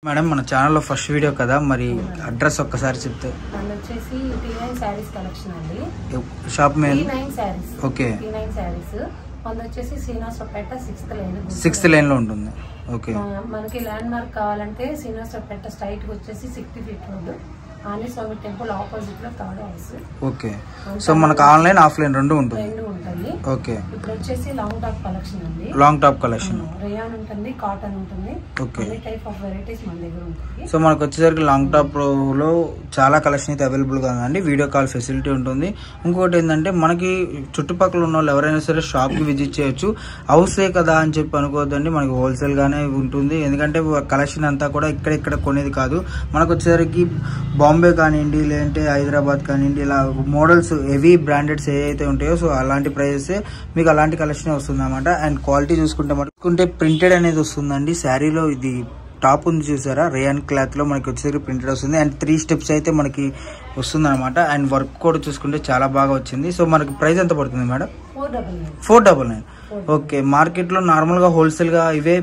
Madam మన ఛానల్లో first video కదా, మరి అడ్రస్ ఒక్కసారి చెప్తే. వచ్చేసి T9 సారీస్ కలెక్షన్ అండి. Shop main T9 saris. Okay. T9 saris మన వచ్చేసి శ్రీనివాసపేట 6th లైన్ లో ఉంటుంది. ఓకే. మనకి ల్యాండ్ మార్క్ కావాలంటే శ్రీనివాసపేట స్ట్రైట్ గా వచ్చేసి 60 ఫీట్ రోడ్, ఆంజనేయ స్వామి టెంపుల్ ఆపోజిట్ లో థర్డ్ హౌస్. ఓకే. సో మనకు ఆన్లైన్ ఆఫ్లైన్ రెండు ఉంటాయి. ఓకే. ఇప్పుడు వచ్చేసి లాంగ్ టాప్ కలెక్షన్ అండి. లాంగ్ టాప్ కలెక్షన్ రేయాన్ ఉంటుంది, కాటన్ ఉంటుంది. ఓకే. అన్ని టైప్ ఆఫ్ వెరైటీస్ మన దగ్గర ఉంటాయి. సో మనకు వచ్చేసరికి లాంగ్ టాప్ లో చాలా కలెక్షన్ అయితే అవైలబుల్ గా ఉందండి. వీడియో కాల్ ఫెసిలిటీ ఉంటుంది. ఇంకొకటి ఏంటంటే మనకి చుట్టుపక్కల ఉన్న వాళ్ళు ఎవరైనా సరే షాప్ కి విజిట్ చేయొచ్చు. హౌసే కదా అని చెప్పి అనుకోవద్దండి, మనకి హోల్సేల్ గానే ఉంటుంది. ఎందుకంటే కలెక్షన్ అంతా కూడా ఇక్కడ కొనేది కాదు. మనకు వచ్చేసరికి బాంబే కానివ్వండి, లేదంటే హైదరాబాద్ కానివ్వండి, ఇలా మోడల్స్ హెవీ బ్రాండెడ్స్ ఏవైతే ఉంటాయో సో అలాంటి ప్రైజెస్ మీకు అలాంటి కలెక్షన్ వస్తుంది అన్నమాట. అండ్ క్వాలిటీ చూసుకుంటే ప్రింటెడ్ అనేది వస్తుందండి. శారీలో ఇది టాప్ ఉంది చూసారా, రేయాన్ క్లాత్ లో మనకి వచ్చేసరికి ప్రింటెడ్ వస్తుంది. అండ్ 3 స్టెప్స్ అయితే మనకి వస్తుంది అనమాట. అండ్ వర్క్ కూడా చూసుకుంటే చాలా బాగా వచ్చింది. సో మనకి ప్రైస్ ఎంత పడుతుంది మేడం? 499. ఓకే. మార్కెట్ లో నార్మల్ గా హోల్సేల్ గా ఇవే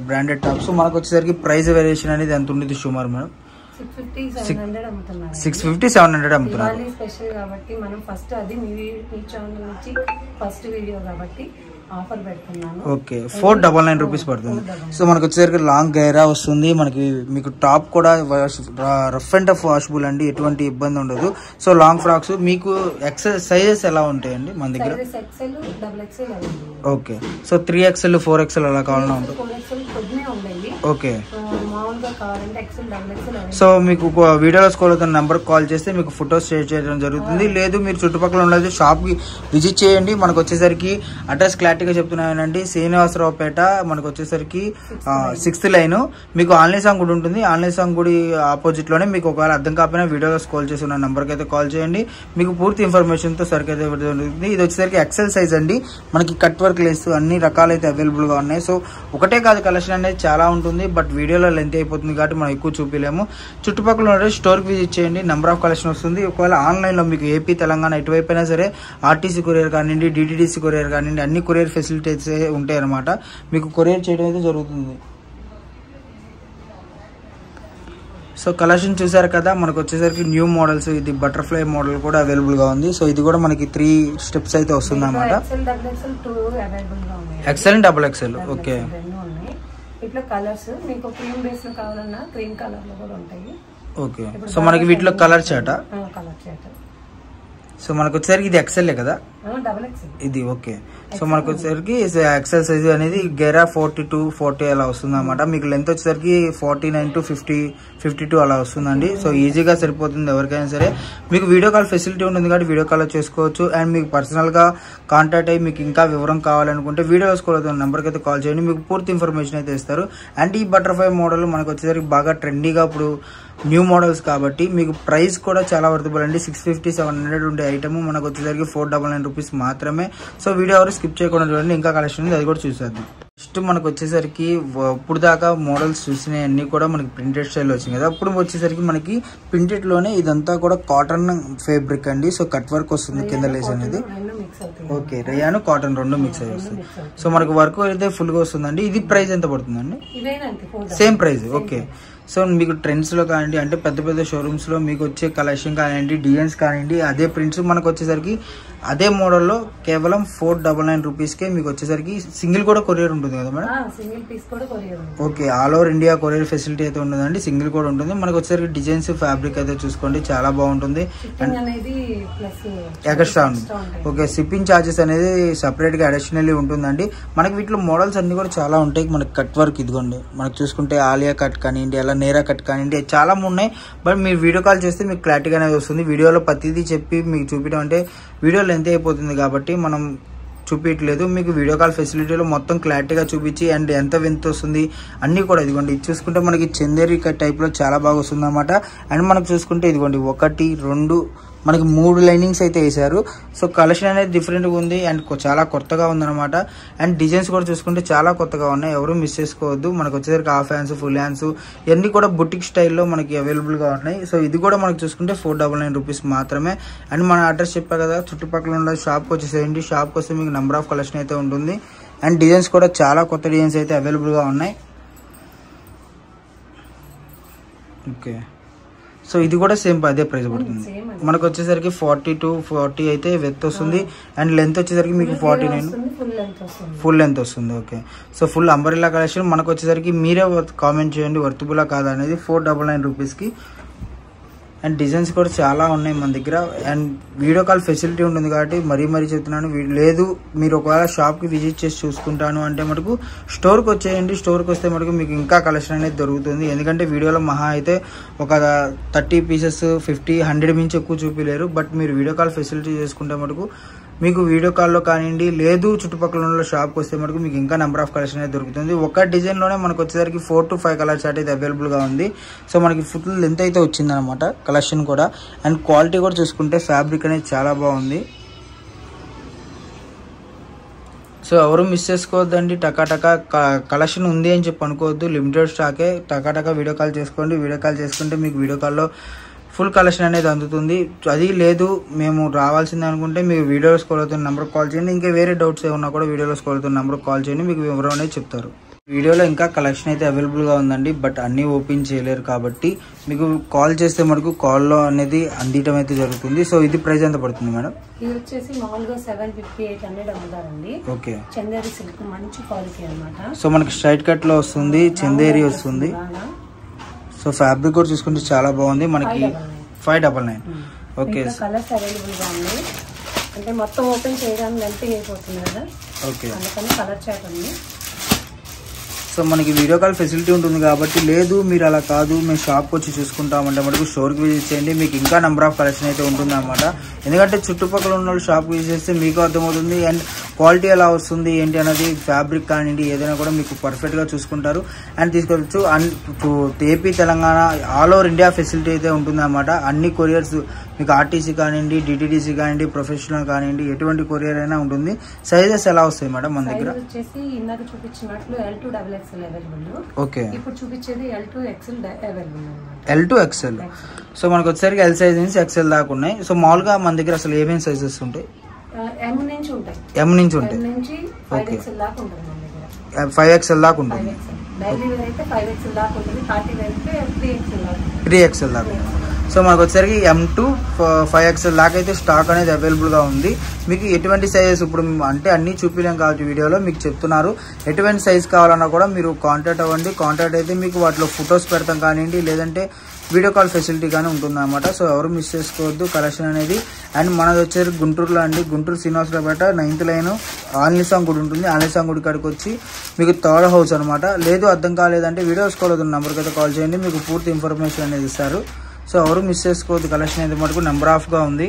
బ్రాండెడ్ టాప్స్ మనకు వచ్చేసరికి ప్రైస్ వేరియేషన్ అనేది ఎంత ఉండేది సుమారు మేడం? 650-700 అమ్ముతున్నారు. 650-700 అమ్ముతున్నారు. స్పెషల్ కాబట్టి మనం ఫస్ట్ అది మీ ఛానల్ నుంచి ఫస్ట్ వీడియో కాబట్టి ఆఫర్ పెడుతున్నాను. ఓకే. 499 రూపీస్ పడుతుంది. సో మనకు వచ్చేసరికి లాంగ్ గైరా వస్తుంది. మనకి మీకు టాప్ కూడా రఫ్ అండ్ టఫ్ వాషబుల్ అండి, ఎటువంటి ఇబ్బంది ఉండదు. సో లాంగ్ ఫ్రాక్స్ మీకు ఎక్సెల్ సైజెస్ ఎలా ఉంటాయండి మన దగ్గర? ఓకే. సో 3XL 4XL అలా కావాలన్నా ఉంటుంది. ఓకే. సో మీకు వీడియోలో స్క్రోల్ అవుతున్న నెంబర్ కాల్ చేస్తే మీకు ఫొటోస్ షేర్ చేయడం జరుగుతుంది. లేదు మీరు చుట్టుపక్కల ఉండదు షాప్ కి విజిట్ చేయండి. మనకు వచ్చేసరికి అడ్రస్ క్లారిటీగా చెప్తున్నానండి. శ్రీనివాసరావుపేట మనకు వచ్చేసరికి 6th లైన్. మీకు ఆంజనేయ స్వామి గుడి ఉంటుంది. ఆంజనేయ స్వామి గుడి ఆపోజిట్ లోనే మీకు ఒకవేళ అర్థం కాకపోయినా వీడియోలో స్క్రోల్ చేసి ఉన్న నెంబర్కి అయితే కాల్ చేయండి. మీకు పూర్తి ఇన్ఫర్మేషన్ తో సరికైతే జరుగుతుంది. ఇది వచ్చేసరికి ఎక్సెల్ సైజ్ అండి. మనకి కట్ వర్క్ లేస్ అన్ని రకాలైతే అవైలబుల్ గా ఉన్నాయి. సో ఒకటే కాదు కలెక్షన్ అనేది చాలా ఉంటుంది. బట్ వీడియోలో లెంత్ అయిపోతుంది కాబట్టి మనం ఎక్కువ చూపించలేము. చుట్టుపక్కల ఉన్న స్టోర్ కి విజిట్ చేయండి, నెంబర్ ఆఫ్ కలెక్షన్ వస్తుంది. ఒకవేళ ఆన్లైన్ లో మీకు ఏపీ తెలంగాణ ఎటువైపు అయినా సరే ఆర్టీసీ కొరియర్ కానివ్వండి, డిటిడిసి కొరియర్ కానివ్వండి, అన్ని కొరియర్ ఫెసిలిటీస్ ఉంటాయి అనమాట. మీకు కొరియర్ చేయడం అయితే జరుగుతుంది. సో కలెక్షన్ చూసారు కదా, మనకు వచ్చేసరికి న్యూ మోడల్స్, ఇది బటర్ఫ్లై మోడల్ కూడా అవైలబుల్ గా ఉంది. సో ఇది కూడా మనకి 3 స్టెప్స్ అయితే వస్తుంది అనమాట. XL and XXL. ఓకే. ఇట్లా కలర్స్ మీకు క్రీమ్ బేస్ లో కావాలన్నా క్రీమ్ కలర్ లో కూడా ఉంటాయి. ఓకే. సో మనకి వీటిలో కలర్ చాట. సో మనకు వచ్చేసరికి ఇది XL కదా, ఇది ఓకే. సో మనకు వచ్చేసరికి XL సైజ్ అనేది గెరా 42-40 అలా వస్తుంది అనమాట. మీకు లెంత్ వచ్చేసరికి 49 to 52 అలా వస్తుందండి. సో ఈజీగా సరిపోతుంది ఎవరికైనా సరే. మీకు వీడియో కాల్ ఫెసిలిటీ ఉంటుంది కాబట్టి వీడియో కాల్ చేసుకోవచ్చు. అండ్ మీకు పర్సనల్ గా కాంటాక్ట్ అయ్యి మీకు ఇంకా వివరం కావాలనుకుంటే వీడియో తీసుకోవాలి నెంబర్కి అయితే కాల్ చేయండి, మీకు పూర్తి ఇన్ఫర్మేషన్ అయితే ఇస్తారు. అండ్ ఈ బటర్ఫ్లై మోడల్ మనకు వచ్చేసరికి బాగా ట్రెండీగా ఇప్పుడు న్యూ మోడల్స్ కాబట్టి మీకు ప్రైస్ కూడా చాలా వర్తబుల్ అండి. 650-700 ఉండే ఐటమ్ మనకు వచ్చేసరికి 499 రూపీస్ మాత్రమే. సో వీడియో ఎవరు స్కిప్ చేయకుండా చూడండి, ఇంకా కలెక్షన్ ఉంది అది కూడా చూసేద్దాం. ఫస్ట్ మనకు వచ్చేసరికి ఇప్పుడు దాకా మోడల్స్ చూసినవి అన్ని కూడా మనకి ప్రింటెడ్ స్టైల్ వచ్చింది కదా. ఇప్పుడు వచ్చేసరికి మనకి ప్రింటెడ్ లోనే ఇదంతా కూడా కాటన్ ఫ్యాబ్రిక్ అండి. సో కట్ వర్క్ వస్తుంది కింద లేస్ అనేది. ఓకే. రేయాన్ కాటన్ రెండు మిక్స్ అయ్యి వస్తుంది. సో మనకు వర్క్ అయితే ఫుల్ గా వస్తుందండి. ఇది ప్రైస్ ఎంత పడుతుందండి? Same price. ఓకే. సో మీకు ట్రెండ్స్ లో కానివ్వండి, అంటే పెద్ద పెద్ద షోరూమ్స్ లో మీకు వచ్చే కలెక్షన్ కానివ్వండి, డిజైన్స్ కానివ్వండి, అదే ప్రింట్స్ మనకు వచ్చేసరికి అదే మోడల్లో కేవలం 499 రూపీస్కే మీకు వచ్చేసరికి సింగిల్ కూడా కొరియర్ ఉంటుంది కదా madam? Okay. All over India courier facility అయితే ఉండదండి, సింగిల్ కూడా ఉంటుంది. మనకు వచ్చేసరికి డిజైన్స్ ఫ్యాబ్రిక్ అయితే చూసుకోండి చాలా బాగుంటుంది. ఎక్స్ట్రా ఉంది. ఓకే. షిప్పింగ్ ఛార్జెస్ అనేది సపరేట్ గా అడిషనల్లీ ఉంటుందండి. మనకి వీటిలో మోడల్స్ అన్ని కూడా చాలా ఉంటాయి. మనకి కట్ వర్క్ ఇదిగోండి, మనకు చూసుకుంటే ఆలియా కట్ కానివ్వండి, అలా నేరా కట్ కానివ్వండి, చాలా ఉన్నాయి. బట్ మీరు వీడియో కాల్ చేస్తే మీకు క్లారిటీగా అనేది వస్తుంది. వీడియోలో ప్రతిదీ చెప్పి మీకు చూపించడం అంటే వీడియోలో ఎంత అయిపోతుంది కాబట్టి మనం చూపించట్లేదు. మీకు వీడియో కాల్ ఫెసిలిటీలో మొత్తం క్లారిటీగా చూపించి అండ్ ఎంత వింత వస్తుంది అన్ని కూడా ఇదిగోండి. ఇది చూసుకుంటే మనకి చందేరి టైప్ లో చాలా బాగా వస్తుంది అనమాట. అండ్ మనకు చూసుకుంటే ఇదిగోండి 1, 2 మనకి 3 లైనింగ్స్ అయితే వేసారు. సో కలెక్షన్ అనేది డిఫరెంట్ గా ఉంది అండ్ చాలా కొత్తగా ఉందన్నమాట. అండ్ డిజైన్స్ కూడా చూసుకుంటే చాలా కొత్తగా ఉన్నాయి, ఎవరు మిస్ చేసుకోవద్దు. మనకు వచ్చేసరికి హాఫ్ హ్యాండ్స్, ఫుల్ హ్యాండ్స్ ఇవన్నీ కూడా బుటిక్ స్టైల్లో మనకి అవైలబుల్ గా ఉన్నాయి. సో ఇది కూడా మనకు చూసుకుంటే 499 రూపీస్ మాత్రమే. అండ్ మన అడ్రస్ చెప్పా కదా, చుట్టుపక్కల ఉన్న షాప్కి వచ్చేసేయండి. షాప్కి వస్తే మీకు నెంబర్ ఆఫ్ కలెక్షన్ అయితే ఉంటుంది. అండ్ డిజైన్స్ కూడా చాలా కొత్త డిజైన్స్ అయితే అవైలబుల్ గా ఉన్నాయి. ఓకే. సో ఇది కూడా సేమ్ అదే ప్రైస్ పడుతుంది. మనకు వచ్చేసరికి 40 to 40 అయితే విత్ వస్తుంది అండ్ లెంత్ వచ్చేసరికి మీకు 49 ఫుల్ లెంత్ వస్తుంది. Okay. So full umbrella collection మనకు వచ్చేసరికి మీరే కామెంట్ చేయండి వర్తుబులా కాదా అనేది. 499 రూపీస్కి అండ్ డిజైన్స్ కూడా చాలా ఉన్నాయి మన దగ్గర అండ్ వీడియో కాల్ ఫెసిలిటీ ఉంటుంది కాబట్టి మరీ చెప్తున్నాను. లేదు మీరు ఒకవేళ షాప్కి విజిట్ చేసి చూసుకుంటాను అంటే మటుకు స్టోర్కి వచ్చేయండి. స్టోర్కి వస్తే మటుకు మీకు ఇంకా కలెక్షన్ అనేది దొరుకుతుంది. ఎందుకంటే వీడియోలో మహా అయితే ఒక 30 పీసెస్ 50 100 మించి ఎక్కువ చూపించలేరు. బట్ మీరు వీడియో కాల్ ఫెసిలిటీ చేసుకుంటే మటుకు మీకు వీడియో కాల్లో కానివ్వండి లేదు చుట్టుపక్కల ఉన్న షాప్కి వస్తే మటుకు మీకు ఇంకా నెంబర్ ఆఫ్ కలెక్షన్ అనేది దొరుకుతుంది. ఒక డిజైన్లోనే మనకు వచ్చేసరికి 4 to 5 కలర్స్ అయితే అవైలబుల్గా ఉంది. సో మనకి ఫుల్ లెంత్ అయితే వచ్చిందనమాట కలెక్షన్ కూడా అండ్ క్వాలిటీ కూడా చూసుకుంటే ఫ్యాబ్రిక్ అనేది చాలా బాగుంది. సో ఎవరు మిస్ చేసుకోవద్దండి. టకాటకా కలెక్షన్ ఉంది అని చెప్పి అనుకోవద్దు. లిమిటెడ్ స్టాకే. టకాటకా వీడియో కాల్ చేసుకోండి. వీడియో కాల్ చేసుకుంటే మీకు వీడియో కాల్లో ఫుల్ కలెక్షన్ అనేది అందుతుంది. అది లేదు మేము రావాల్సింది అనుకుంటే మీకు వీడియోలో స్క్రోల్ అవుతున్న నెంబర్కి కాల్ చేయండి. ఇంకా వేరే డౌట్స్ ఏమన్నా కూడా వీడియోలో స్క్రోల్ అవుతున్న నెంబర్కి కాల్ చేయండి. మీకు వివరం అనేది చెప్తారు. వీడియోలో ఇంకా కలెక్షన్ అయితే అవైలబుల్గా ఉందండి. బట్ అన్నీ ఓపెన్ చేయలేరు కాబట్టి మీకు కాల్ చేస్తే మనకు కాల్లో అనేది అందించడం అయితే జరుగుతుంది. సో ఇది ప్రైస్ ఎంత పడుతుంది మేడం? ఇది వచ్చేసి మామూలుగా 750-800 అమ్ముతారండి. ఓకే. చందేరి సిల్క్ మంచి క్వాలిటీ అన్నమాట. సో మనకి స్ట్రైట్ కట్ లో వస్తుంది, చందేరి వస్తుంది. సో ఫ్యాబ్రిక్ కూడా చూసుకుంటే చాలా బాగుంది. మనకి 599. ఓకే. కలర్స్ అవైలబుల్ గా ఉన్నాయి. అంటే మొత్తం ఓపెన్ చేయడానికి లెంత్ అయిపోతుంది కదా. ఓకే. అందుకని కలర్ చార్ట్ ఉంది. సో మనకి వీడియో కాల్ ఫెసిలిటీ ఉంటుంది కాబట్టి లేదు మీరు అలా కాదు మేము షాప్కి వచ్చి చూసుకుంటామంటే మనకు స్టోర్కి విజిట్ చేయండి. మీకు ఇంకా నెంబర్ ఆఫ్ కలెక్షన్ అయితే ఉంటుంది అనమాట. ఎందుకంటే చుట్టుపక్కల ఉన్న వాళ్ళు షాప్కి విజిట్ చేస్తే మీకు అర్థమవుతుంది అండ్ క్వాలిటీ ఎలా వస్తుంది ఏంటి అనేది ఫ్యాబ్రిక్ కానివ్వండి ఏదైనా కూడా మీకు పర్ఫెక్ట్గా చూసుకుంటారు అండ్ తీసుకోవచ్చు. And AP Telangana all over India facility అయితే ఉంటుంది అనమాట. అన్ని కొరియర్స్ మీకు ఆర్టీసీ కానివ్వండి డిటిడిసి కానివ్వండి ప్రొఫెషనల్ కానివ్వండి ఎటువంటి కొరియర్ అయినా ఉంటుంది. సైజెస్ ఎలా వస్తాయి మేడం మన దగ్గర? వచ్చేసి ఇందాక చూపించినట్లు L2XXL అవైలబుల్. ఓకే. ఇప్పుడు చూపించేది L2XL అవైలబుల్ అన్నమాట. L2XL. సో మనకు వచ్చేసరికి L సైజ్ నుంచి XL దాకా ఉన్నాయి. సో మామూలుగా మన దగ్గర అసలు ఏమేమి సైజెస్ ఉంటాయి? M నుంచి ఉంటాయి. M నుంచి ఉంటాయి. 5XL దాకా ఉంటుంది మన దగ్గర. 5XL దాకా ఉంటుంది. డైలీ వేర్ అయితే 5XL దాకా ఉంటుంది. పార్టీ వేర్ అయితే 3XL దాకా. 3XL దాకా. సో మనకు వచ్చేసరికి M to 5XL దాకా అయితే స్టాక్ అనేది అవైలబుల్గా ఉంది. మీకు ఎటువంటి సైజెస్ ఇప్పుడు అంటే అన్నీ చూపించలేం కాబట్టి వీడియోలో మీకు చెప్తున్నారు. ఎటువంటి సైజ్ కావాలన్నా కూడా మీరు కాంటాక్ట్ అవ్వండి. కాంటాక్ట్ అయితే మీకు వాటిలో ఫొటోస్ పెడతాం కానివ్వండి లేదంటే వీడియో కాల్ ఫెసిలిటీ కానీ ఉంటుందన్నమాట. సో ఎవరు మిస్ చేసుకోవద్దు కలెక్షన్ అనేది. అండ్ మనది వచ్చేసరికి గుంటూరులో అండి. గుంటూరు శ్రీనివాసరావుపేట 9th లైన్ ఆంజనేయస్వామి గుడి ఉంటుంది. ఆంజనేయస్వామి గుడి కాడికి వచ్చి మీకు థర్డ్ హౌస్ అనమాట. లేదు అర్థం కాలేదంటే వీడియోస్ కాల్ అవుతున్న నెంబర్కి అయితే కాల్ చేయండి. మీకు పూర్తి ఇన్ఫర్మేషన్ అనేది ఇస్తారు. సో ఎవరు మిస్ చేసుకోవద్దు కలెక్షన్ అయితే మటుకు నెంబర్ ఆఫ్గా ఉంది.